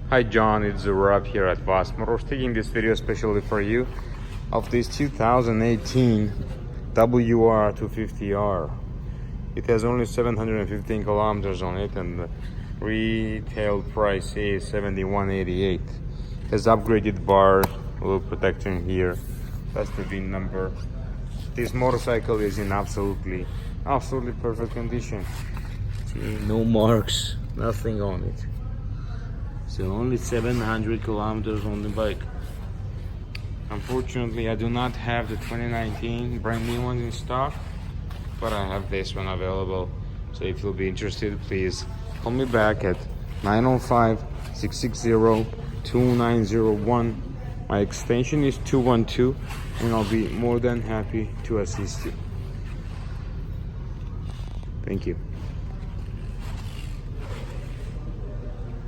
Hi John, it's Rob here at Vos Motors, taking this video especially for you of this 2018 WR250R. It has only 715 kilometers on it and the retail price is $71.88. Has upgraded bar, little protection here, that's the VIN number. This motorcycle is in absolutely perfect condition. See, no marks, nothing on it. So only 700 kilometers on the bike. Unfortunately, I do not have the 2019 brand new one in stock, but I have this one available. So if you'll be interested, please call me back at 905-660-2901. My extension is 212, and I'll be more than happy to assist you. Thank you.